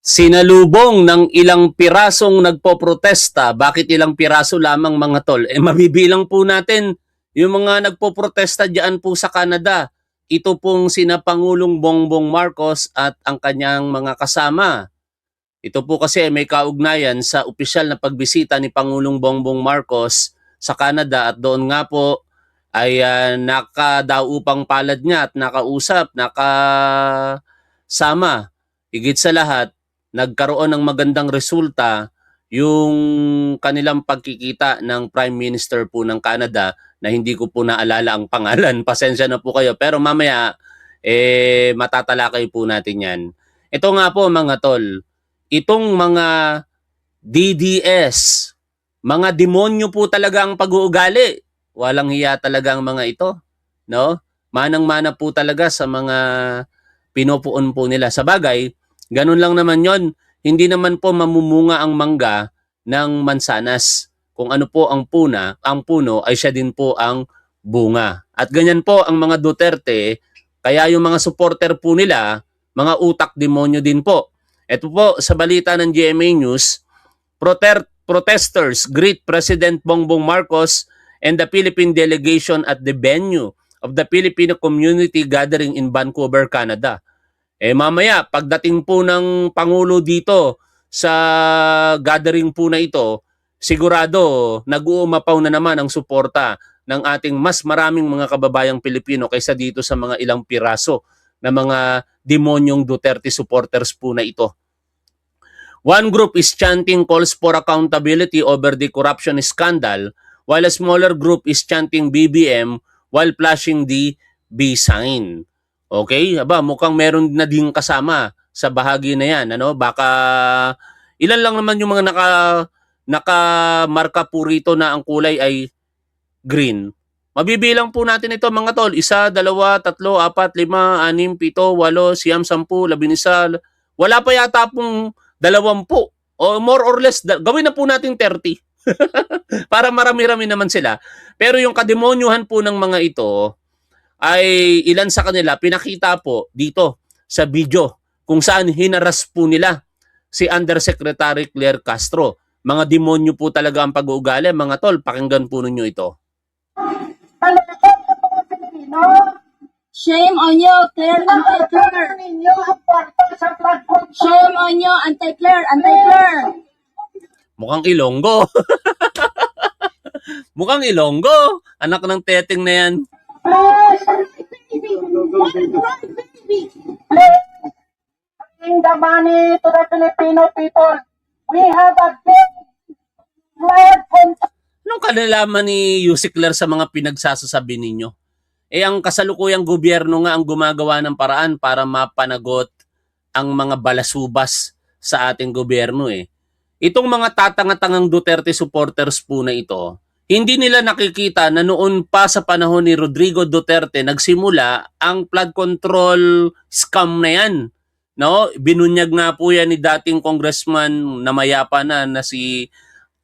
sinalubong ng ilang pirasong nagpoprotesta. Bakit ilang piraso lamang mga tol? Mabibilang po natin yung mga nagpoprotesta diyan po sa Canada. Ito pong sina Pangulong Bongbong Marcos at ang kanyang mga kasama. Ito po kasi may kaugnayan sa opisyal na pagbisita ni Pangulong Bongbong Marcos sa Canada at doon nga po ay nakadaupang palad niya at nakausap, nakasama. Higit sa lahat, nagkaroon ng magandang resulta yung kanilang pagkikita ng Prime Minister po ng Canada na hindi ko po naalala ang pangalan. Pasensya na po kayo. Pero mamaya, matatalakay po natin yan. Ito nga po mga tol, itong mga DDS, mga demonyo po talaga ang pag-uugali. Walang hiya talaga ang mga ito, no? Manang-mana po talaga sa mga pinupuon po nila. Sa bagay, ganun lang naman yon. Hindi naman po mamumunga ang mangga ng mansanas. Kung ano po ang puno ay siya din po ang bunga. At ganyan po ang mga Duterte, kaya yung mga supporter po nila, mga utak demonyo din po. Ito po sa balita ng GMA News, protesters greet President Bongbong Marcos and the Philippine delegation at the venue of the Filipino community gathering in Vancouver, Canada. Mamaya, pagdating po ng Pangulo dito sa gathering po na ito, sigurado nag-uumapaw na naman ang suporta ng ating mas maraming mga kababayang Pilipino kaysa dito sa mga ilang piraso na mga demonyong Duterte supporters po na ito. One group is chanting calls for accountability over the corruption scandal, while a smaller group is chanting BBM while flashing the B sign. Okay? Aba, mukhang meron na din kasama sa bahagi na yan. Ano? Baka ilan lang naman yung mga nakamarka po rito na ang kulay ay green. Mabibilang po natin ito mga tol. 1, 2, 3, 4, 5, 6, 7, 8, 9, 10, 11. Wala pa yata pong 20 o more or less. Gawin na po natin 30. Para marami-rami naman sila. Pero yung kademonyuhan po ng mga ito ay ilan sa kanila pinakita po dito sa video kung saan hinaras po nila si Undersecretary Claire Castro. Mga demonyo po talaga ang pag-uugali. Mga tol, pakinggan po ninyo ito. Shame on you, Claire, anti-Claire. Shame on you, anti-Claire, anti-Claire. Mukhang Ilonggo. Mukhang Ilonggo. Anak ng teteng na yan. Bring the money to the Filipino people. We have a big flood and Anong kalalaman ni Yusik Claire sa mga pinagsasasabi ninyo? Ang kasalukuyang gobyerno nga ang gumagawa ng paraan para mapanagot ang mga balasubas sa ating gobyerno Itong mga tatanga-tangang Duterte supporters po na ito, hindi nila nakikita na noon pa sa panahon ni Rodrigo Duterte nagsimula ang flood control scam na yan. No? Binunyag nga po yan ni dating congressman na mayapa na si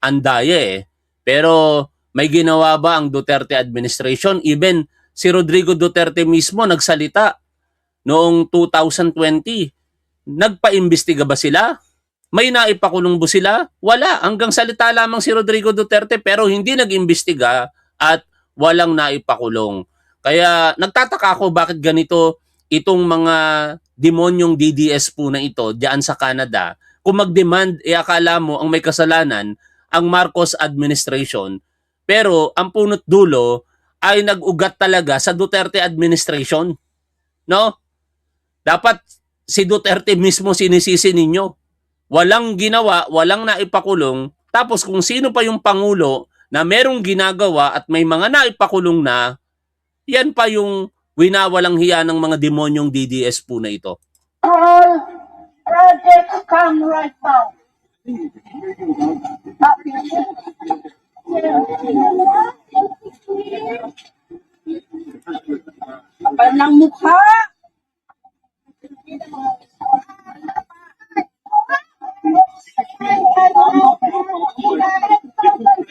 Andaye Pero may ginawa ba ang Duterte administration? Even si Rodrigo Duterte mismo nagsalita noong 2020. Nagpa-imbestiga ba sila? May naipakulong ba sila? Wala. Hanggang salita lamang si Rodrigo Duterte pero hindi nag-imbestiga at walang naipakulong. Kaya nagtataka ako bakit ganito itong mga demonyong DDS po na ito diyan sa Canada. Kung mag-demand, akala mo ang may kasalanan ang Marcos administration. Pero ang punot dulo ay nag-ugat talaga sa Duterte administration. No? Dapat si Duterte mismo sinisisi ninyo. Walang ginawa, walang naipakulong. Tapos kung sino pa yung Pangulo na merong ginagawa at may mga naipakulong na, yan pa yung winawalang hiya ng mga demonyong DDS po na ito. all projects come right now. Kapal ng mukha.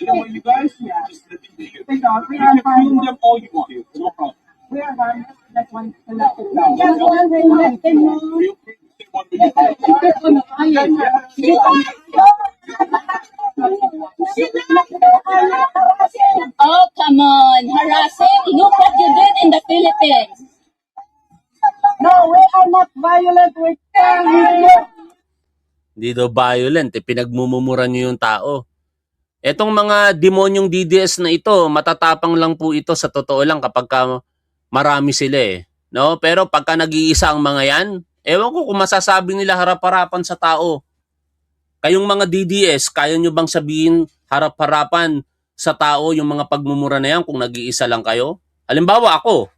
You guys, just let them do it. You can film them all you want. No problem. We are done. That's one selected now. Feel free to say one minute. Oh, come on. Harassing? Look what you did in the Philippines. No, we are not violent. We tell you. Hindi daw violent, pinagmumura nyo yung tao. Etong mga demonyong DDS na ito, matatapang lang po ito sa totoo lang kapag marami sila eh. No? Pero pagka nag-iisa ang mga yan, ewan ko kung masasabi nila harap-harapan sa tao. Kayong mga DDS, kaya nyo bang sabihin harap-harapan sa tao yung mga pagmumura na yan kung nag-iisa lang kayo? Halimbawa ako,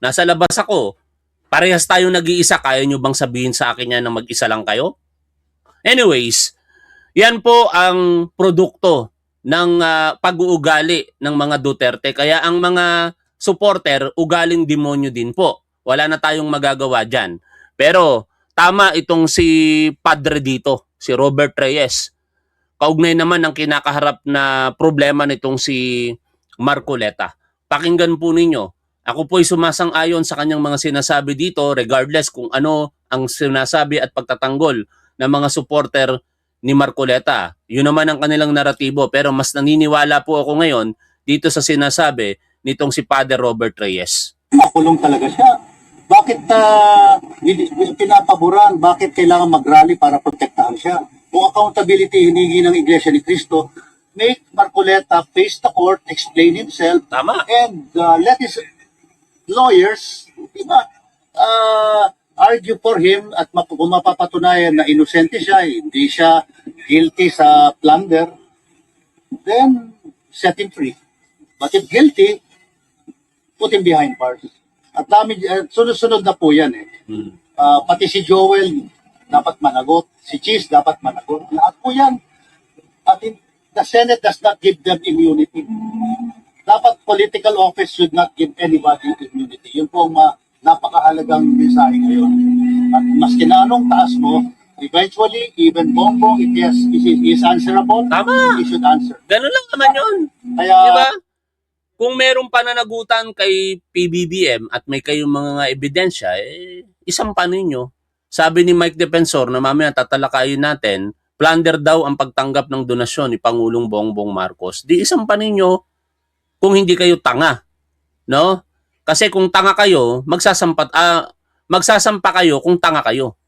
nasa labas ako, parehas tayo nag-iisa, kaya nyo bang sabihin sa akin yan na mag-isa lang kayo? Anyways, yan po ang produkto ng pag-uugali ng mga Duterte. Kaya ang mga supporter, ugaling demonyo din po. Wala na tayong magagawa dyan. Pero tama itong si Padre dito, si Robert Reyes. Kaugnay naman ang kinakaharap na problema nitong si Marcoleta. Pakinggan po ninyo. Ako po'y sumasang-ayon sa kanyang mga sinasabi dito regardless kung ano ang sinasabi at pagtatanggol ng mga supporter ni Marcoleta. Yun naman ang kanilang naratibo, pero mas naniniwala po ako ngayon dito sa sinasabi nitong si Padre Robert Reyes. Makulong talaga siya. Bakit pinapaboran? Bakit kailangan mag-rally para protektahan siya? Kung accountability hiningi ng Iglesia ni Cristo, make Marcoleta face the court, explain himself, Tama. and let his lawyers, diba, argue for him at kung mapapatunayan na inosente siya, hindi siya guilty sa plunder, then set him free. But if guilty, put him behind bars. At sunod-sunod na po yan eh. Pati si Joel dapat managot, si Cheese dapat managot. Lahat po yan. At the Senate does not give them immunity. Dapat political office should not give anybody immunity. Yun po ang napakahalagang mensahe ngayon. At maski na anong taas mo, eventually, even Bongbong, if yes, is answerable, Tama. he should answer. Ganun lang naman yun. Kaya, Diba? Kung merong pananagutan kay PBBM at may kayong mga ebidensya, isampa ninyo. Sabi ni Mike Defensor na mamaya tatalakayin natin, plunder daw ang pagtanggap ng donasyon ni Pangulong Bongbong Marcos. Di isampa ninyo kung hindi kayo tanga. No? Kasi kung tanga kayo, magsasampa kayo kung tanga kayo.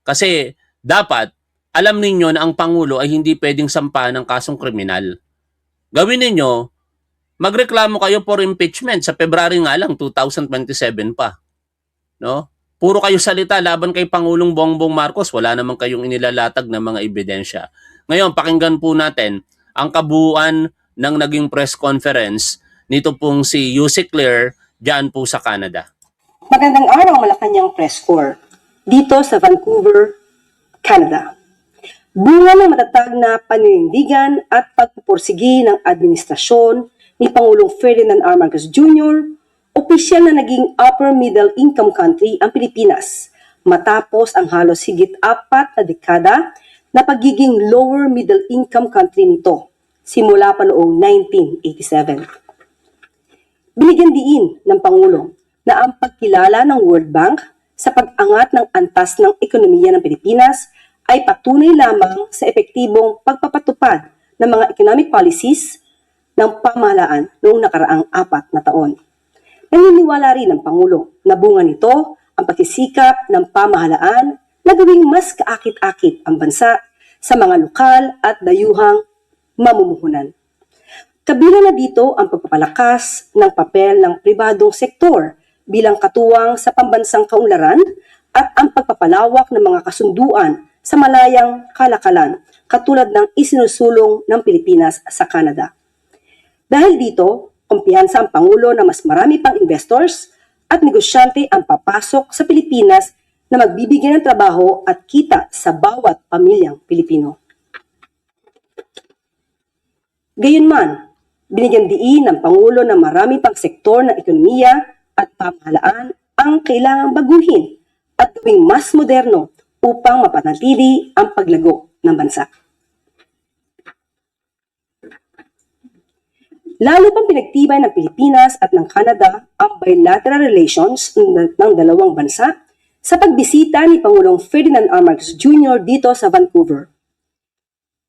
Kasi dapat, alam ninyo na ang Pangulo ay hindi pwedeng sampahan ng kasong kriminal. Gawin ninyo, magreklamo kayo for impeachment sa February nga lang, 2027 pa. No? Puro kayo salita laban kay Pangulong Bongbong Marcos, wala naman kayong inilalatag na mga ebidensya. Ngayon, pakinggan po natin ang kabuuan ng naging press conference nito pong si Yusek Claire diyan po sa Canada. Magandang araw, Malacanang Press Corps, dito sa Vancouver, Canada. Bunga ng matatag na paninindigan at pagpupursigi ng administrasyon ni Pangulong Ferdinand R. Marcos Jr., opisyal na naging upper middle income country ang Pilipinas matapos ang halos higit 4 na dekada na pagiging lower middle income country nito simula pa noong 1987. Binigyan diin ng Pangulo na ang pagkilala ng World Bank sa pag-angat ng antas ng ekonomiya ng Pilipinas ay patunay lamang sa epektibong pagpapatupad ng mga economic policies ng pamahalaan noong nakaraang 4 na taon. Naniniwala rin ang Pangulo na bunga nito ang pagsisikap ng pamahalaan na gawing mas kaakit-akit ang bansa sa mga lokal at dayuhang mamumuhunan. Kabilang na dito ang pagpapalakas ng papel ng pribadong sektor bilang katuwang sa pambansang kaunlaran at ang pagpapalawak ng mga kasunduan sa malayang kalakalan katulad ng isinusulong ng Pilipinas sa Canada. Dahil dito, kumpiyansa ang Pangulo na mas marami pang investors at negosyante ang papasok sa Pilipinas na magbibigay ng trabaho at kita sa bawat pamilyang Pilipino. Gayunman, binigyan diin ng Pangulo na marami pang sektor ng ekonomiya at pamahalaan ang kailangang baguhin at gawing mas moderno upang mapanatili ang paglago ng bansa. Lalo pang pinagtibay ng Pilipinas at ng Canada ang bilateral relations ng dalawang bansa sa pagbisita ni Pangulong Ferdinand R. Marcos Jr. dito sa Vancouver.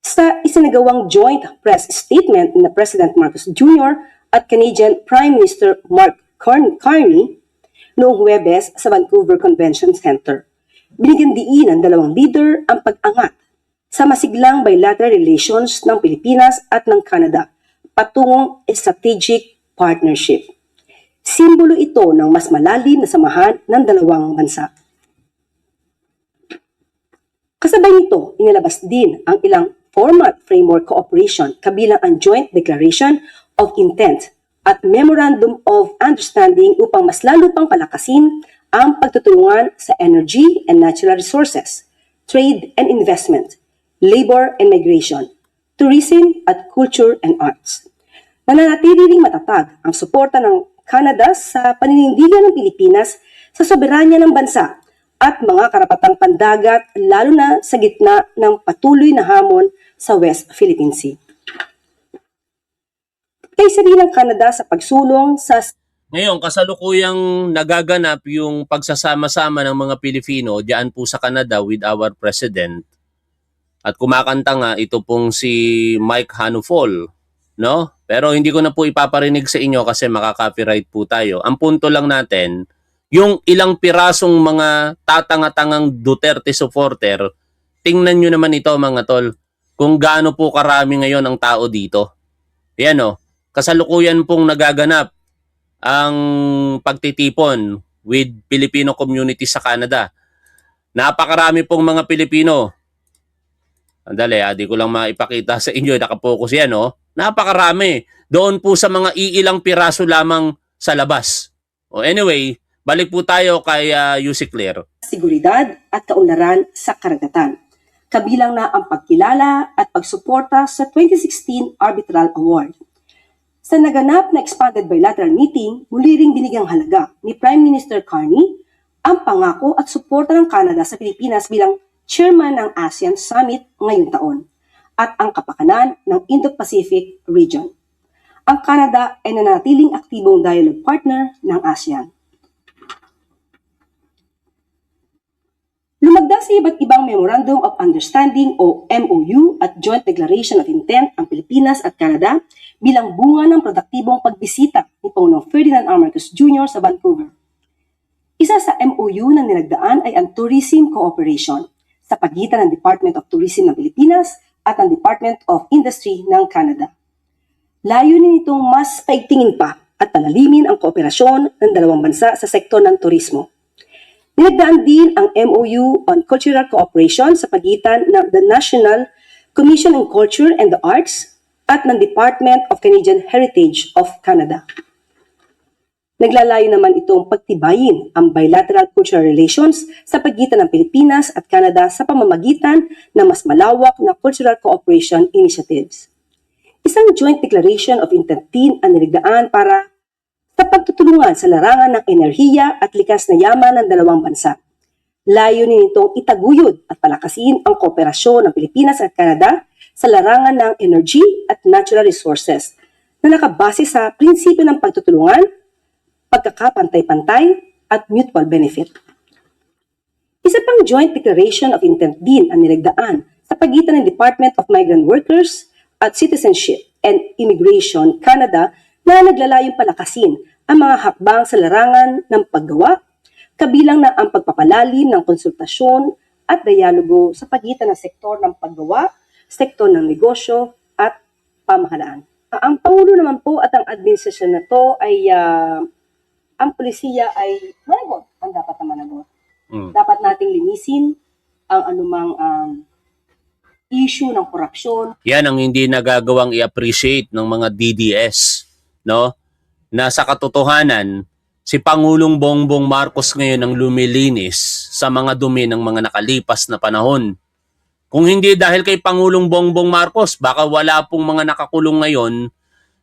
Sa isinagawang joint press statement ni President Marcos Jr. at Canadian Prime Minister Mark Carney noong Huwebes sa Vancouver Convention Center, binigyan diin ng dalawang leader ang pag-angat sa masiglang bilateral relations ng Pilipinas at ng Canada patungong strategic partnership. Simbolo ito ng mas malalim na samahan ng dalawang bansa. Kasabay nito, inilabas din ang ilang format framework cooperation kabilang ang Joint Declaration of Intent at Memorandum of Understanding upang mas lalo pang palakasin ang pagtutulungan sa energy and natural resources, trade and investment, labor and migration, tourism at culture and arts. Nananatili ring matatag ang suporta ng Canada sa paninindigan ng Pilipinas sa soberanya ng bansa at mga karapatang pandagat lalo na sa gitna ng patuloy na hamon sa West Philippine Sea. Kaysa rin ng Canada sa pagsulong sa Ngayon, kasalukuyang nagaganap yung pagsasama-sama ng mga Pilipino diyan po sa Canada with our President. At kumakanta nga ito pong si Mike Hanufol, no? Pero hindi ko na po ipaparinig sa inyo kasi makaka-copyright po tayo. Ang punto lang natin, yung ilang pirasong mga tatanga-tangang Duterte supporter, tingnan nyo naman ito mga tol, kung gaano po karami ngayon ang tao dito. Yan o, kasalukuyan pong nagaganap ang pagtitipon with Filipino community sa Canada. Napakarami pong mga Pilipino. Andali, di ko lang maipakita sa inyo, nakapokus yan, no? Napakarami. Doon po sa mga iilang piraso lamang sa labas. Anyway, balik po tayo kay Yussi Claire. seguridad at kaunlaran sa karagatan, kabilang na ang pagkilala at pagsuporta sa 2016 Arbitral Award. Sa naganap na expanded bilateral meeting, muli ring binigyang halaga ni Prime Minister Carney ang pangako at suporta ng Canada sa Pilipinas bilang chairman ng ASEAN Summit ngayong taon at ang kapakanan ng Indo-Pacific region. Ang Canada ay nanatiling aktibong dialogue partner ng ASEAN. Lumagda sa iba't ibang Memorandum of Understanding o MOU at Joint Declaration of Intent ang Pilipinas at Canada bilang bunga ng produktibong pagbisita ni Pangulong Ferdinand R. Marcos Jr. sa Vancouver. Isa sa MOU na nilagdaan ay ang Tourism Cooperation sa pagitan ng Department of Tourism ng Pilipinas at ng Department of Industry ng Canada. Layunin nitong mas paigtingin pa at palalimin ang kooperasyon ng dalawang bansa sa sektor ng turismo. Nilagdaan din ang MOU on Cultural Cooperation sa pagitan ng the National Commission on Culture and the Arts at ng Department of Canadian Heritage of Canada. Naglalayo naman itong pagtibayin ang bilateral cultural relations sa pagitan ng Pilipinas at Canada sa pamamagitan ng mas malawak na cultural cooperation initiatives. Isang joint declaration of intent din ang niligdaan para sa pagtutulungan sa larangan ng enerhiya at likas na yaman ng dalawang bansa. Layunin nitong itaguyod at palakasin ang kooperasyon ng Pilipinas at Canada sa larangan ng energy at natural resources na nakabase sa prinsipyo ng pagtutulungan, pagkakapantay-pantay at mutual benefit. Isa pang joint declaration of intent din ang niligdaan sa pagitan ng Department of Migrant Workers at Citizenship and Immigration Canada na naglalayong palakasin ang mga hakbang sa larangan ng paggawa, kabilang na ang pagpapalalim ng konsultasyon at dialogo sa pagitan ng sektor ng paggawa, sektor ng negosyo at pamahalaan. Ang Pangulo naman po at ang administrasyon na to ay ang polisiya ay managot ang dapat na managot. Dapat nating linisin ang anumang issue ng korupsyon. Yan ang hindi nagagawang i-appreciate ng mga DDS, no? Na sa katotohanan, si Pangulong Bongbong Marcos ngayon ang lumilinis sa mga dumi ng mga nakalipas na panahon. Kung hindi dahil kay Pangulong Bongbong Marcos, baka wala pong mga nakakulong ngayon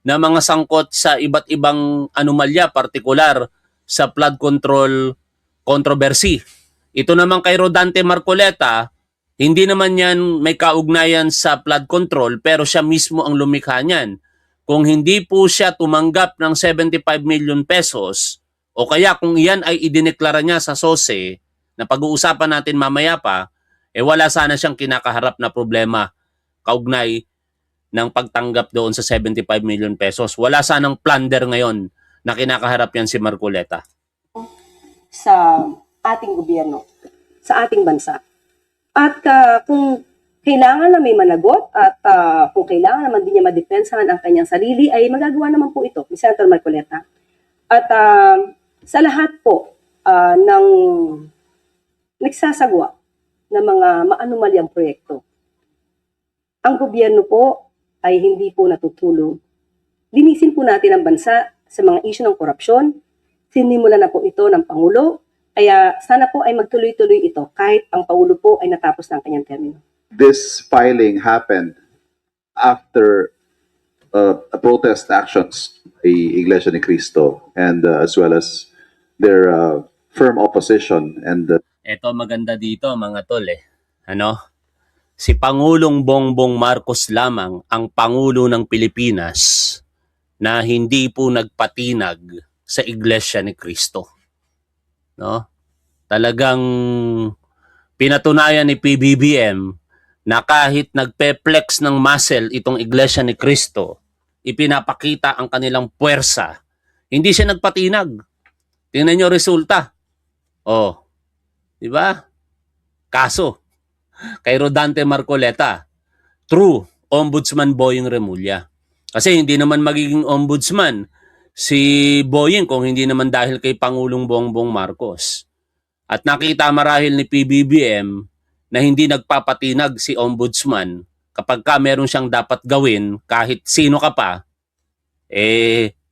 na mga sangkot sa iba't ibang anomalya, partikular sa flood control controversy. Ito naman kay Rodante Marcoleta, hindi naman yan may kaugnayan sa flood control pero siya mismo ang lumikha niyan. Kung hindi po siya tumanggap ng 75 million pesos o kaya kung iyan ay idineklara niya sa SOSE, na pag-uusapan natin mamaya pa, wala sana siyang kinakaharap na problema kaugnay ng pagtanggap doon sa 75 million pesos. Wala sanang plunder ngayon na kinakaharap yan si Marcoleta. Sa ating gobyerno, sa ating bansa. At kung kailangan na may managot at kung kailangan naman din niya madepensahan ang kanyang sarili, ay magagawa naman po ito ni Senator Marcoleta. At sa lahat po ng nagsasagwa ng mga maanumalyang proyekto, ang gobyerno po ay hindi po natutulog. Linisin po natin ang bansa sa mga isyu ng korupsyon. Sinimula na po ito ng Pangulo. Kaya sana po ay magtuloy-tuloy ito kahit ang Pangulo po ay natapos ng kanyang termino. This filing happened after protest actions by Iglesia ni Cristo and as well as their firm opposition and Ito maganda dito mga tol Ano? Si Pangulong Bongbong Marcos lamang ang Pangulo ng Pilipinas na hindi po nagpatinag sa Iglesia ni Cristo. No? Talagang pinatunayan ni PBBM na kahit nagpe-flex ng muscle itong Iglesia ni Cristo, ipinapakita ang kanilang puwersa. Hindi siya nagpatinag. Tingnan nyo resulta. Oh, di ba? Kaso, kay Rodante Marcoleta, true, Ombudsman Boying Remulla. Kasi hindi naman magiging ombudsman si Boying kung hindi naman dahil kay Pangulong Bongbong Marcos. At nakita marahil ni PBBM na hindi nagpapatinag si ombudsman kapag ka meron siyang dapat gawin kahit sino ka pa,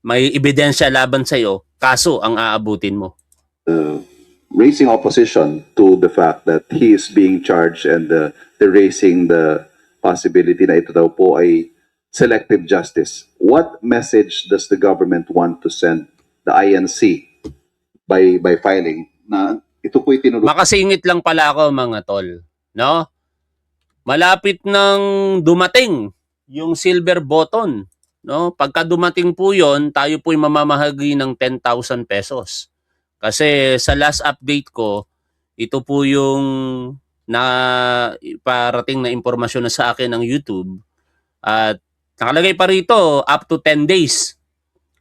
may ebidensya laban sa'yo, kaso ang aabutin mo. raising opposition to the fact that he is being charged and they're raising the possibility na ito daw po ay selective justice. What message does the government want to send the INC by filing na ito po itinulong? Makasingit lang pala ako mga tol, no? Malapit nang dumating yung silver button, no? Pagka dumating po 'yon, tayo po'y mamamahagi ng 10,000 pesos. Kasi sa last update ko, ito po yung na parating na impormasyon na sa akin ng YouTube at nakalagay pa rito up to 10 days.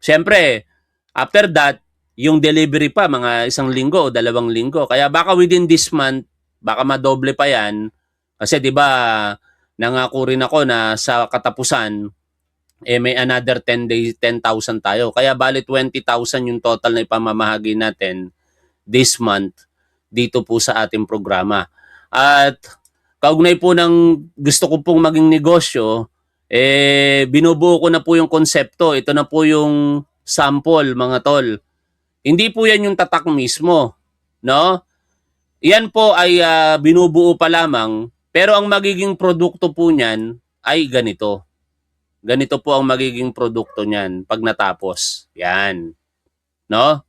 Siyempre, after that, yung delivery pa mga 1 linggo o 2 linggo. Kaya baka within this month, baka madoble pa yan. Kasi 'di ba, nangako rin ako na sa katapusan may another 10 days 10,000 tayo. Kaya bali 20,000 yung total na ipamamahagi natin this month dito po sa ating programa. At kaugnay po ng gusto ko pong maging negosyo, binubuo ko na po yung konsepto. Ito na po yung sample mga tol. Hindi po yan yung tatak mismo, no? Yan po ay binubuo pa lamang, pero ang magiging produkto po niyan ay ganito. Ganito po ang magiging produkto niyan pag natapos. Yan. No?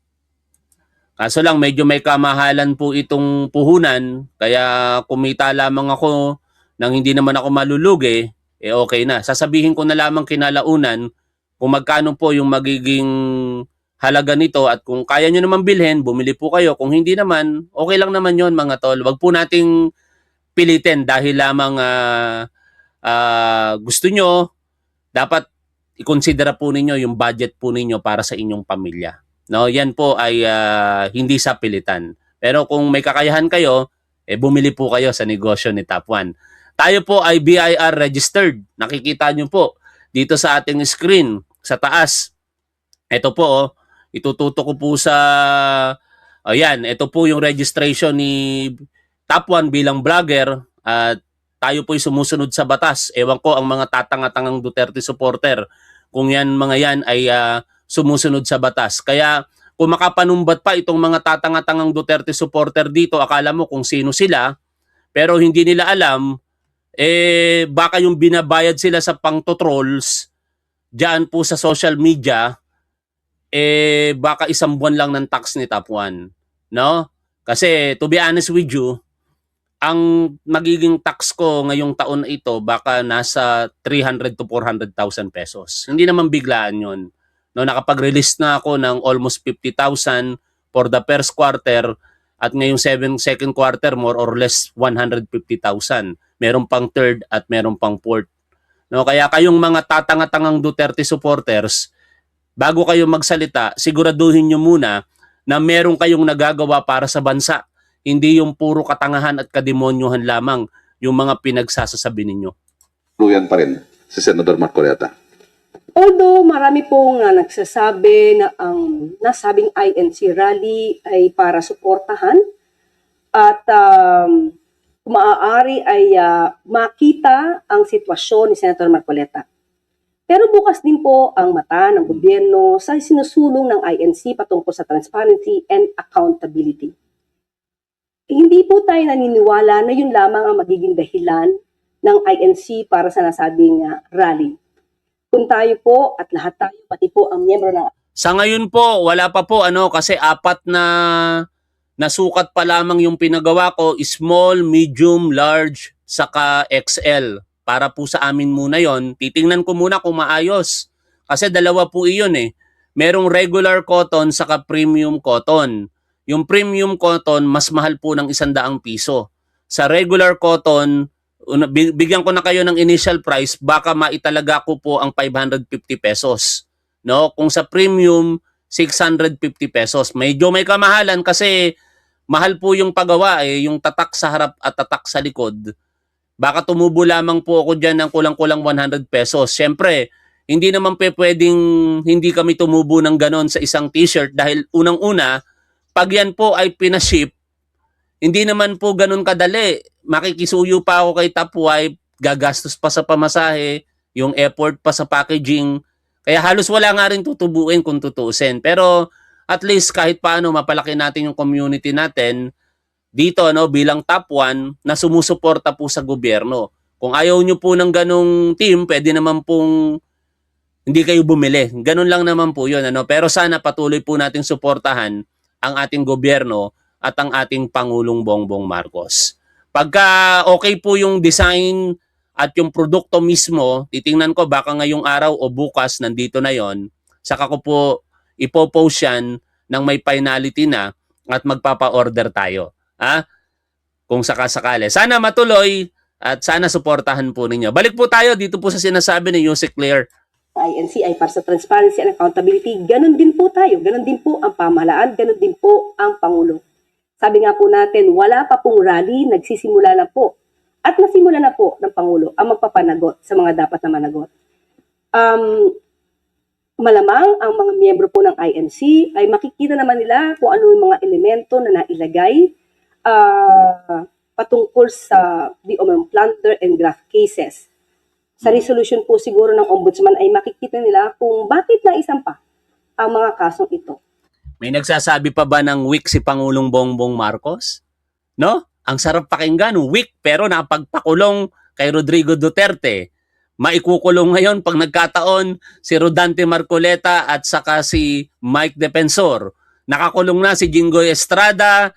Kaso lang medyo may kamahalan po itong puhunan, kaya kumita lamang ako nang hindi naman ako malulugi, okay na. Sasabihin ko na lamang kinalaunan kung magkano po yung magiging halaga nito at kung kaya nyo naman bilhin, bumili po kayo. Kung hindi naman, okay lang naman yon mga tol. Wag po nating pilitin dahil lamang gusto nyo, dapat i-consider po ninyo yung budget po ninyo para sa inyong pamilya. No, yan po ay hindi sa pilitan. Pero kung may kakayahan kayo, bumili po kayo sa negosyo ni Top 1. Tayo po ay BIR registered. Nakikita nyo po dito sa ating screen, sa taas. Ito po, itututo ko po sa, ayan, ito po yung registration ni Top 1 bilang vlogger at tayo po'y sumusunod sa batas. Ewan ko ang mga tatanga-tangang Duterte supporter kung yan mga yan ay sumusunod sa batas. Kaya kung makapanumbat pa itong mga tatanga-tangang Duterte supporter dito, akala mo kung sino sila, pero hindi nila alam, baka yung binabayad sila sa pang-trolls diyan po sa social media, baka 1 buwan lang ng tax ni Top 1. No? Kasi to be honest with you, ang magiging tax ko ngayong taon na ito baka nasa 300 to 400,000 pesos. Hindi naman biglaan yon. No, nakapag-release na ako ng almost 50,000 for the first quarter At ngayong second quarter, more or less 150,000. Meron pang third at meron pang fourth. No, kaya kayong mga tatanga-tangang Duterte supporters, bago kayo magsalita, siguraduhin nyo muna na meron kayong nagagawa para sa bansa. Hindi yung puro katangahan at kademonyuhan lamang yung mga pinagsasasabi ninyo. Tuluyan pa rin si Senador Marcoleta. Although marami pong nagsasabi na ang nasabing INC rally ay para suportahan at kung maaari ay makita ang sitwasyon ni Senator Marcoleta. Pero bukas din po ang mata ng gobyerno sa sinusulong ng INC patungkol sa transparency and accountability. Hindi po tayo naniniwala na yun lamang ang magiging dahilan ng INC para sa nasabing rally. Kung tayo po at lahat tayo, pati po ang miyembro ng Sa ngayon po, wala pa po kasi 4 na nasukat pa lamang yung pinagawa ko, small, medium, large, saka XL. Para po sa amin muna yon. Titingnan ko muna kung maayos. Kasi dalawa po iyon eh. Merong regular cotton saka premium cotton. Yung premium cotton, mas mahal po ng 100 piso. Sa regular cotton, bigyan ko na kayo ng initial price, baka maitalaga ko po ang 550 pesos. No? Kung sa premium, 650 pesos. Medyo may kamahalan kasi mahal po yung paggawa yung tatak sa harap at tatak sa likod. Baka tumubo lamang po ako dyan ng kulang-kulang 100 pesos. Siyempre, hindi naman pwedeng hindi kami tumubo ng ganon sa isang t-shirt dahil unang-una, pag yan po ay pinaship, hindi naman po ganon kadali. Makikisuyo pa ako kay Topwife, gagastos pa sa pamasahe, yung effort pa sa packaging. Kaya halos wala nga rin tutubuin kung tutuusin. Pero at least kahit paano mapalaki natin yung community natin dito bilang top 1 na sumusuporta po sa gobyerno. Kung ayaw nyo po ng ganong team, pwede naman pong hindi kayo bumili. Ganon lang naman po yun. Pero sana patuloy po natin suportahan ang ating gobyerno at ang ating Pangulong Bongbong Marcos. Pagka okay po yung design at yung produkto mismo, titingnan ko baka ngayong araw o bukas nandito na yon. Saka ko po ipopost yan ng may finality na at magpapa-order tayo. Kung sakasakali. Sana matuloy at sana suportahan po ninyo. Balik po tayo dito po sa sinasabi ni Yusek Claire. INC ay para sa transparency and accountability. Ganon din po tayo. Ganon din po ang pamahalaan. Ganon din po ang Pangulo. Sabi nga po natin, wala pa pong rally, nagsisimula na po. At nasimula na po ng Pangulo ang magpapanagot sa mga dapat na managot. Malamang ang mga miyembro po ng INC ay makikita naman nila kung ano yung mga elemento na nailagay patungkol sa the plunder and graft cases. Sa resolution po siguro ng Ombudsman ay makikita nila kung bakit naisampa ang mga kasong ito. May nagsasabi pa ba ng weak si Pangulong Bongbong Marcos? No? Ang sarap pakinggan, weak pero napagpakulong kay Rodrigo Duterte. Maikukulong ngayon pag nagkataon si Rodante Marcoleta at saka si Mike Defensor. Nakakulong na si Jinggoy Estrada,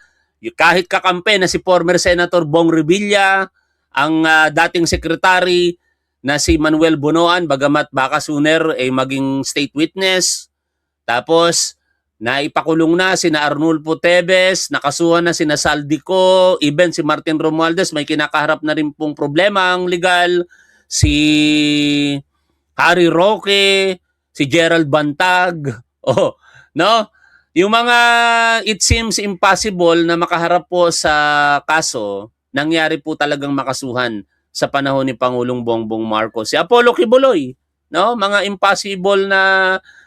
kahit kakampi na si former Senator Bong Revilla, ang dating secretary na si Manuel Bonoan, bagamat baka sooner ay maging state witness. Tapos, naipakulong na sina Arnulfo Teves, nakasuhan na sina Saldico, even si Martin Romualdez, may kinakaharap na rin pong problema ang legal. Si Harry Roque, si Gerald Bantag, no? Yung mga it seems impossible na makaharap po sa kaso, nangyari po talagang makasuhan sa panahon ni Pangulong Bongbong Marcos. Si Apollo Kibuloy, no? Mga impossible na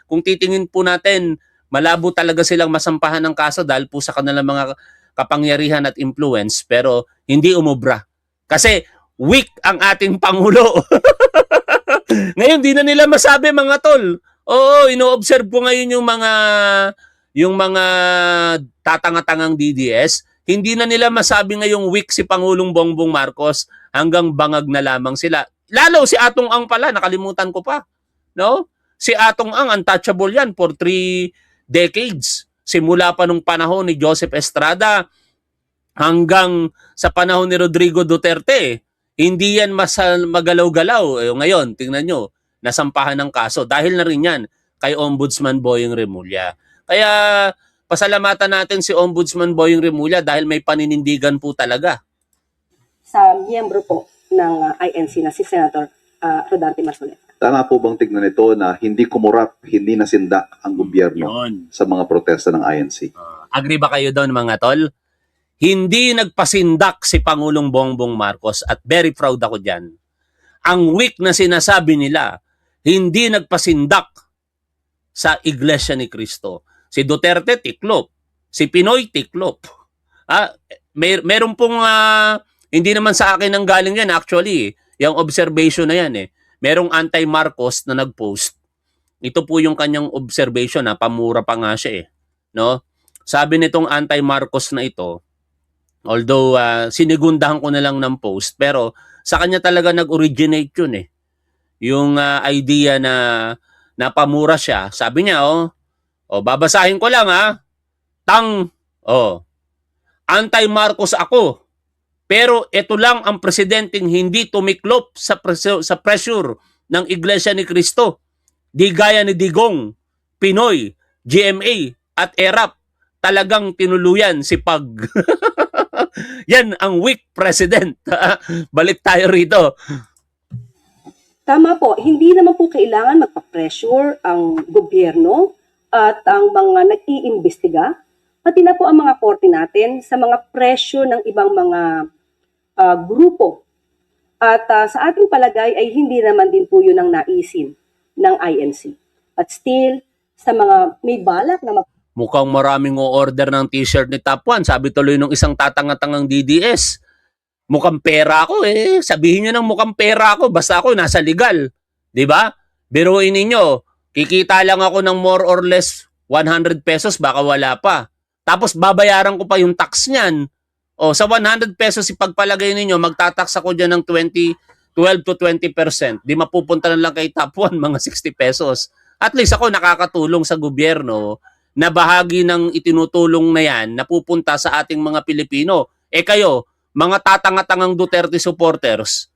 kung titingin po natin, malabo talaga silang masampahan ng kaso dahil po sa kanilang mga kapangyarihan at influence, pero hindi umubra. Kasi weak ang ating Pangulo. Ngayon, di na nila masabi mga tol. Oo, ino-observe ko ngayon yung mga tatanga-tangang DDS. Hindi na nila masabi ngayong weak si Pangulong Bongbong Marcos, hanggang bangag na lamang sila. Lalo si Atong Ang pala, nakalimutan ko pa. No? Si Atong Ang, untouchable yan for 3 decades. Simula pa nung panahon ni Joseph Estrada hanggang sa panahon ni Rodrigo Duterte. Hindi yan magalaw-galaw. Ngayon, tingnan nyo, nasampahan ng kaso. Dahil na rin yan kay Ombudsman Boyeng Remulla. Kaya pasalamatan natin si Ombudsman Boying Rimulya dahil may paninindigan po talaga. Sa miyembro po ng INC na si Senator Rodante Marcoleta. Tama po bang tignan ito na hindi kumurap, hindi nasindak ang gobyerno Yun. sa mga protesta ng INC? Agree ba kayo doon mga tol? Hindi nagpasindak si Pangulong Bongbong Marcos at very proud ako dyan. Ang weak na sinasabi nila, hindi nagpasindak sa Iglesia ni Cristo. Si Duterte, tiklop. Si Pinoy, tiklop. Meron pong, hindi naman sa akin ang galing yan actually. Yung observation na yan eh. Merong anti-Marcos na nag-post. Ito po yung kanyang observation pamura pa nga siya eh. No? Sabi nitong anti-Marcos na ito, although sinigundahan ko na lang ng post, pero sa kanya talaga nag-originate yun eh. Yung idea na pamura siya. Sabi niya, babasahin ko lang anti-Marcos ako. Pero ito lang ang presidenteng hindi tumiklop sa pressure ng Iglesia ni Cristo. Di gaya ni Digong, Pinoy, GMA at ERAP. Talagang tinuluyan si Pag. Yan ang weak president. Balik tayo rito. Tama po, hindi naman po kailangan magpa-pressure ang gobyerno at ang mga nag-iimbestiga, pati na po ang mga korte natin sa mga pressure ng ibang mga grupo. At sa ating palagay ay hindi naman din po yun ang naisin ng INC. But still, sa mga may balak na Mukhang maraming o-order ng t-shirt ni Top 1. Sabi tuloy nung isang tatangatangang DDS. Mukhang pera ako eh. Sabihin nyo ng mukhang pera ako. Basta ako nasa legal. Diba? Biruin ninyo. Kikita lang ako ng more or less 100 pesos. Baka wala pa. Tapos babayaran ko pa yung tax niyan. Sa 100 pesos ipagpalagay ninyo, magtatax ako dyan ng 12 to 20%. Di mapupunta na lang kay Top 1, mga 60 pesos. At least ako nakakatulong sa gobyerno na bahagi ng itinutulong na yan napupunta sa ating mga Pilipino. Kayo, mga tatanga-tangang Duterte supporters,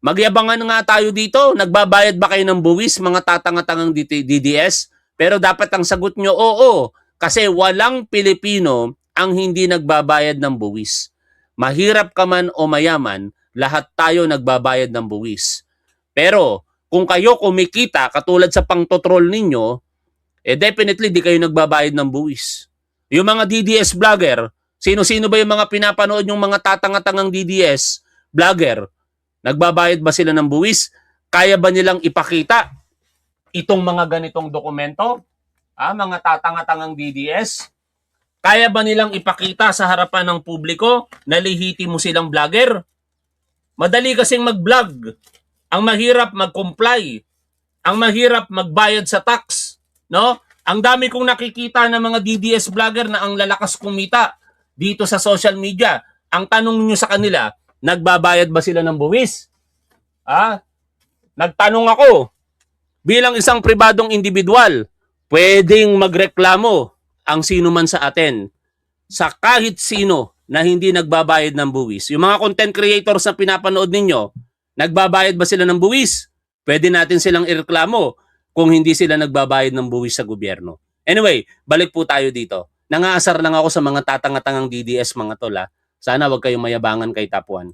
magyabangan nga tayo dito. Nagbabayad ba kayo ng buwis, mga tatanga-tangang DDS? Pero dapat ang sagot nyo, oo. Kasi walang Pilipino ang hindi nagbabayad ng buwis. Mahirap ka man o mayaman, lahat tayo nagbabayad ng buwis. Pero kung kayo kumikita katulad sa pangtotrol ninyo, definitely di kayo nagbabayad ng buwis. Yung mga DDS vlogger, sino-sino ba yung mga pinapanood yung mga tatanga-tangang DDS vlogger? Nagbabayad ba sila ng buwis? Kaya ba nilang ipakita itong mga ganitong dokumento? Mga tatanga-tangang DDS? Kaya ba nilang ipakita sa harapan ng publiko na lihiti mo silang vlogger? Madali kasing mag-vlog. Ang mahirap mag-comply. Ang mahirap magbayad sa tax. No? Ang dami kong nakikita ng mga DDS vlogger na ang lalakas kumita dito sa social media. Ang tanong niyo sa kanila, nagbabayad ba sila ng buwis? Nagtanong ako, bilang isang pribadong individual, pwedeng magreklamo ang sino man sa atin sa kahit sino na hindi nagbabayad ng buwis. Yung mga content creators na pinapanood ninyo, nagbabayad ba sila ng buwis? Pwede natin silang ireklamo kung hindi sila nagbabayad ng buwis sa gobyerno. Anyway, balik po tayo dito. Nangaasar lang ako sa mga tatanga-tangang DDS mga tol. Sana wag kayong mayabangan kay Top 1.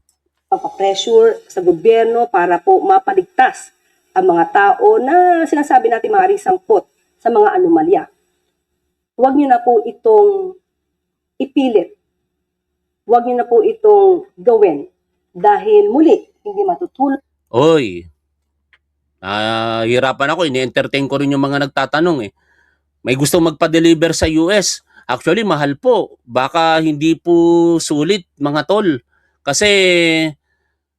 pagpa-pressure sa gobyerno para po mapaligtas ang mga tao na sinasabi natin maaaring sangkot sa mga anomalya. Huwag niyo na po itong ipilit. Huwag niyo na po itong gawin dahil muli hindi matutulog. Oy, hirapan ako. Ini-entertain ko rin yung mga nagtatanong eh. May gusto magpa-deliver sa US. Actually, mahal po. Baka hindi po sulit mga tol. Kasi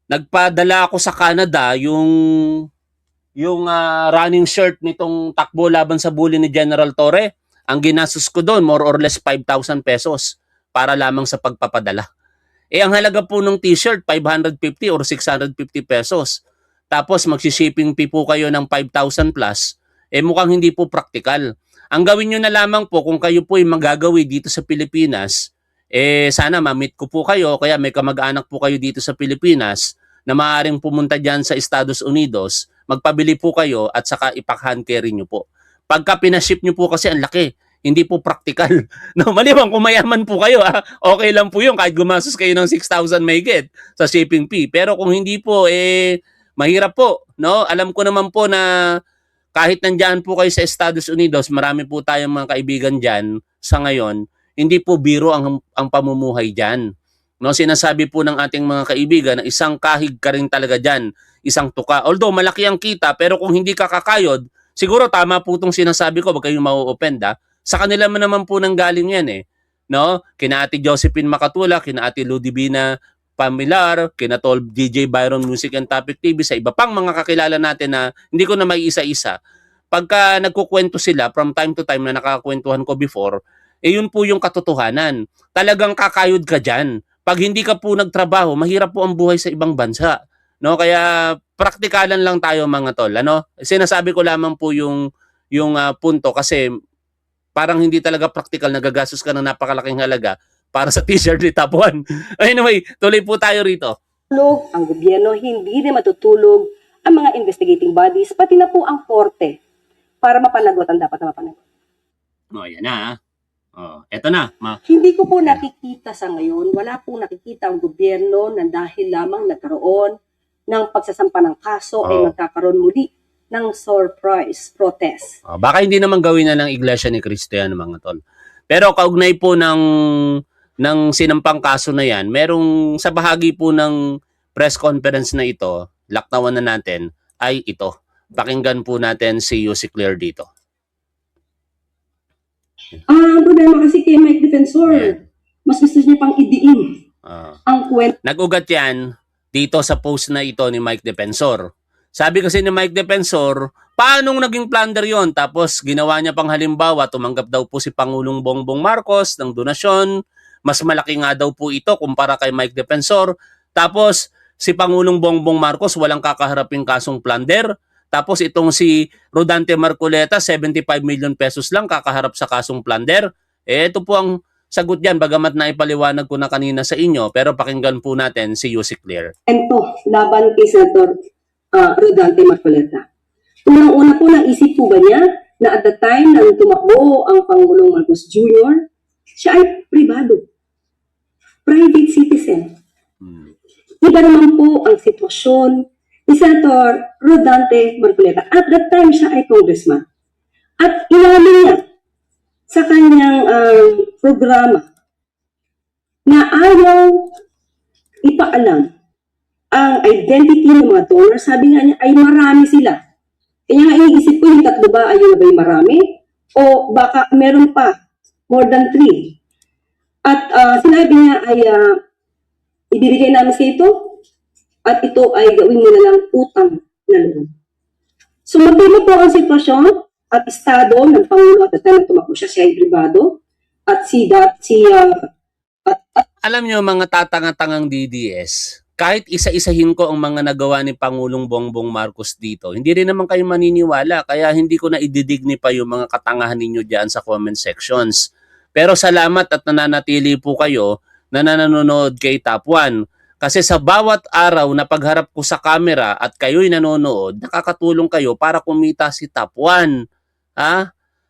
nagpadala ako sa Canada yung running shirt nitong takbo laban sa bully ni General Torre. Ang ginastos ko doon, more or less 5,000 pesos para lamang sa pagpapadala. Ang halaga po ng t-shirt, 550 or 650 pesos. Tapos magsishipping fee po kayo ng 5,000 plus. Mukhang hindi po praktikal. Ang gawin nyo na lamang po kung kayo po ay magagawi dito sa Pilipinas, sana ma-meet ko po kayo, kaya may kamag-anak po kayo dito sa Pilipinas na maaaring pumunta dyan sa Estados Unidos, magpabili po kayo at saka ipak-hand carry nyo po. Pagka pinaship nyo po kasi ang laki, hindi po practical. No, maliban kung mayaman po kayo, okay lang po yun kahit gumastos kayo ng 6,000 mahigit sa shipping fee. Pero kung hindi po, mahirap po. No? Alam ko naman po na kahit nandiyan po kayo sa Estados Unidos, marami po tayong mga kaibigan dyan sa ngayon, hindi po biro ang pamumuhay dyan. No, sinasabi po ng ating mga kaibigan na isang kahig ka rin talaga dyan, isang tuka. Although malaki ang kita, pero kung hindi ka kakayod, siguro tama po itong sinasabi ko, wag kayong mau-offend sa kanila naman po nang galing yan No? Kina Ate Josephine Makatula, kina Ate Ludivina Pamilar, kina Tol DJ Byron Music and Topic TV, sa iba pang mga kakilala natin na hindi ko na may isa-isa. Pagka nagkukwento sila from time to time na nakakakwentuhan ko before, yun po yung katotohanan. Talagang kakayod ka dyan. Pag hindi ka po nagtrabaho, mahirap po ang buhay sa ibang bansa. No? Kaya praktikalan lang tayo mga tol. Sinasabi ko lamang po yung punto kasi parang hindi talaga practical, nagagastos ka ng napakalaking halaga para sa t-shirt ni Top 1. Anyway, tuloy po tayo rito. Ang gobyerno, hindi rin matutulog ang mga investigating bodies, pati na po ang korte para mapanagot ang dapat na mapanagot. Yan na. Eto na. Hindi ko po nakikita sa ngayon, wala pong nakikita ang gobyerno na dahil lamang nagkaroon ng pagsasampa ng kaso ay magkakaroon muli ng surprise protest. Baka hindi naman gawin na ng Iglesia ni Cristo yan mga tol. Pero kaugnay po ng sinampang kaso na yan, merong sa bahagi po ng press conference na ito, laktawan na natin, ay ito. Pakinggan po natin si Yussi Claire dito. Ang problema kasi kay Mike Defensor, mas gusto niya pang idiin ang kwento. Nag-ugat yan dito sa post na ito ni Mike Defensor. Sabi kasi ni Mike Defensor, paanong naging plunder yon? Tapos ginawa niya pang halimbawa, tumanggap daw po si Pangulong Bongbong Marcos ng donasyon. Mas malaki nga daw po ito kumpara kay Mike Defensor. Tapos si Pangulong Bongbong Marcos walang kakaharaping kasong plunder. Tapos itong si Rodante Marcoleta, 75 million pesos lang kakaharap sa kasong plunder. Ito po ang sagot diyan, bagamat na ipaliwanag ko na kanina sa inyo, pero pakinggan po natin si Yussi Claire. Laban kay Senator Rodante Marcoleta. Unang-una po, naisip po ba niya na at the time na tumakbo ang Pangulong Marcos Jr., siya ay privado, private citizen. Iba naman po ang sitwasyon ni Senator Rodante Marcoleta. At that time, siya ay congressman. At inamin niya sa kanyang programa na ayaw ipaalam ang identity ng mga donors. Sabi nga niya ay marami sila. Kaya nga iniisip ko yung tatlo ba ay yung marami o baka meron pa, more than 3. At sinabi niya ay ibibigay namin sa ito at ito ay gawin mo na lang utang na loob. So matino po ang sitwasyon at estado ng Pangulo at the time na tumakbo siya ay privado at Alam niyo mga tatanga-tangang DDS, kahit isa-isahin ko ang mga nagawa ni Pangulong Bongbong Marcos dito, hindi rin naman kayo maniniwala. Kaya hindi ko na ididigni pa yung mga katangahan ninyo dyan sa comment sections. Pero salamat at nananatili po kayo na nanonood kay Top 1. Kasi sa bawat araw na pagharap ko sa camera at kayo'y nanonood, nakakatulong kayo para kumita si Top 1.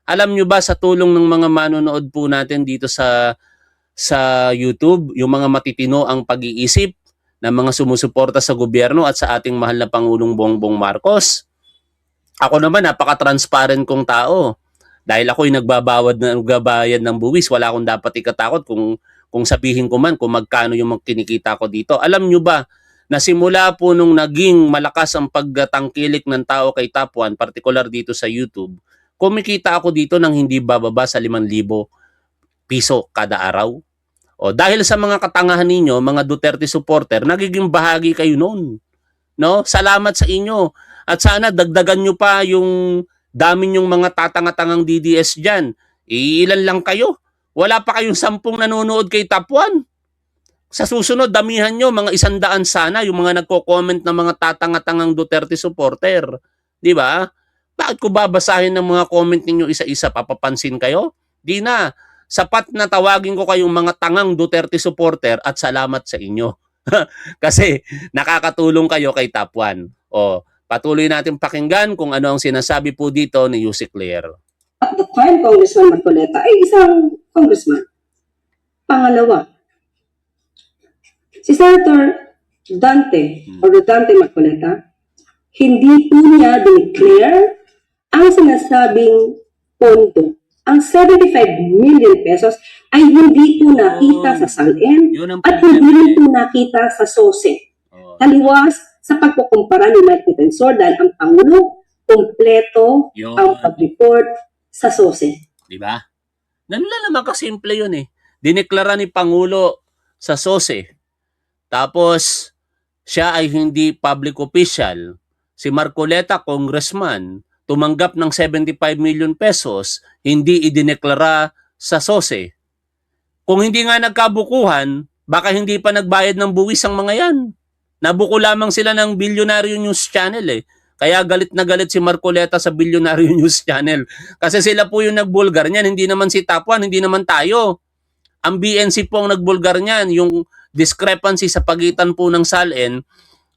Alam nyo ba sa tulong ng mga manonood po natin dito sa YouTube, yung mga matitino ang pag-iisip ng mga sumusuporta sa gobyerno at sa ating mahal na Pangulong Bongbong Marcos. Ako naman, napaka-transparent kong tao. Dahil ako'y nagbabayad ng buwis, wala akong dapat ikatakot kung sabihin ko man kung magkano yung kinikita ko dito. Alam nyo ba na simula po nung naging malakas ang pagtangkilik ng tao kay Top 1, particular dito sa YouTube, kumikita ako dito ng hindi bababa sa 5,000 piso kada araw. O dahil sa mga katangahan ninyo, mga Duterte supporter, nagiging bahagi kayo noon. No? Salamat sa inyo. At sana dagdagan nyo pa yung dami nyong mga tatanga-tangang DDS diyan. Ilan lang kayo? Wala pa kayong 10 nanonood kay Top 1. Sa susunod, damihan nyo, mga 100 sana, yung mga nagko-comment ng mga tatanga-tangang Duterte supporter. Di ba? Bakit ko babasahin ng mga comment ninyo isa-isa? Papapansin kayo? Di na. Sapat na tawagin ko kayong mga tangang Duterte supporter at salamat sa inyo. Kasi nakakatulong kayo kay Top 1. O, patuloy natin pakinggan kung ano ang sinasabi po dito ni Yussi Claire. at the time Congressman Marcoleta ay isang congressman. Pangalawa, si Senator Dante o Rodante Marcoleta, hindi po niya dineclare ang sinasabing pondo. Ang 75 million pesos ay hindi po nakita sa SALN Yun ang at hindi problema rin eh. po nakita sa SOSE. Oh, Taliwas sa pagkukumpara ni Mike Defensor dahil ang Pangulo kompleto Yun. ang pag-report sa SOSE. di ba? Ganun lang naman kasimple yun eh. Dineklara ni Pangulo sa SOSE. Tapos, siya ay hindi public official. Si Marcoleta, congressman, tumanggap ng 75 million pesos, hindi idineklara sa SOSE. Kung hindi nga nagkabukuhan, baka hindi pa nagbayad ng buwis ang mga yan. Nabuko lamang sila ng Bilyonaryo News Channel eh. Kaya galit na galit si Marcoleta sa Bilyonaryo News Channel. Kasi sila po yung nagbulgar niyan, hindi naman si Top 1, hindi naman tayo. Ang BNC po ang nagbulgar niyan, yung discrepancy sa pagitan po ng SALN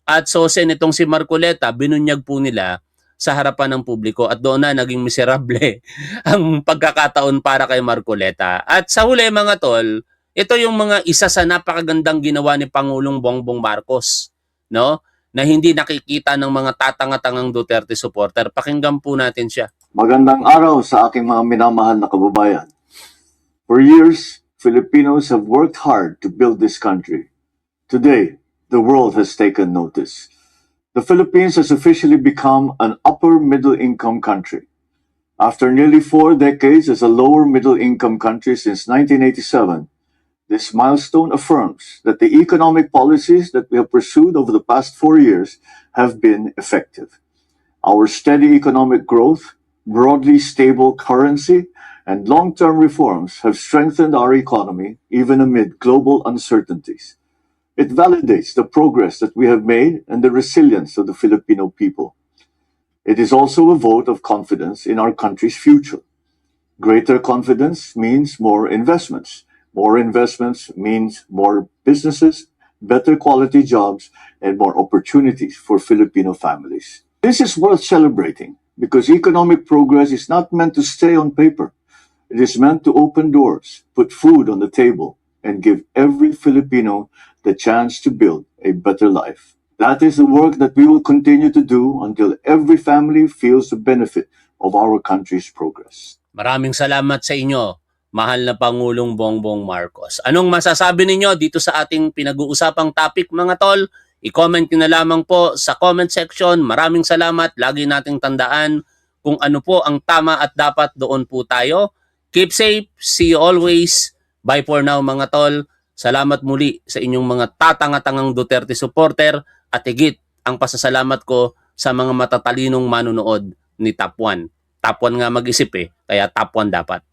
at SOSE nitong si Marcoleta, binunyag po nila sa harapan ng publiko at doon na naging miserable ang pagkakataon para kay Marcoleta. At sa huli mga tol, ito yung mga isa sa napakagandang ginawa ni Pangulong Bongbong Marcos, no? Na hindi nakikita ng mga tatanga-tangang Duterte supporter. Pakinggan po natin siya. Magandang araw sa aking mga minamahal na kababayan. For years, Filipinos have worked hard to build this country. Today, the world has taken notice. The Philippines has officially become an upper middle-income country. After nearly 4 decades as a lower middle-income country since 1987, this milestone affirms that the economic policies that we have pursued over the past 4 years have been effective. Our steady economic growth, broadly stable currency, and long-term reforms have strengthened our economy even amid global uncertainties. It validates the progress that we have made and the resilience of the Filipino people. It is also a vote of confidence in our country's future. Greater confidence means more investments. More investments means more businesses, better quality jobs, and more opportunities for Filipino families. This is worth celebrating because economic progress is not meant to stay on paper. It is meant to open doors, put food on the table, and give every Filipino the chance to build a better life. That is the work that we will continue to do until every family feels the benefit of our country's progress. Maraming salamat sa inyo, mahal na Pangulong Bongbong Marcos. Anong masasabi ninyo dito sa ating pinag-uusapang topic mga tol? I-comment nyo na lamang po sa comment section. Maraming salamat. Lagi nating tandaan kung ano po ang tama at dapat doon po tayo. Keep safe. See you always. Bye for now mga tol. Salamat muli sa inyong mga tatanga-tangang Duterte supporter at higit ang pasasalamat ko sa mga matatalinong manonood ni Top 1. Top 1 nga mag-isip eh, kaya Top 1 dapat.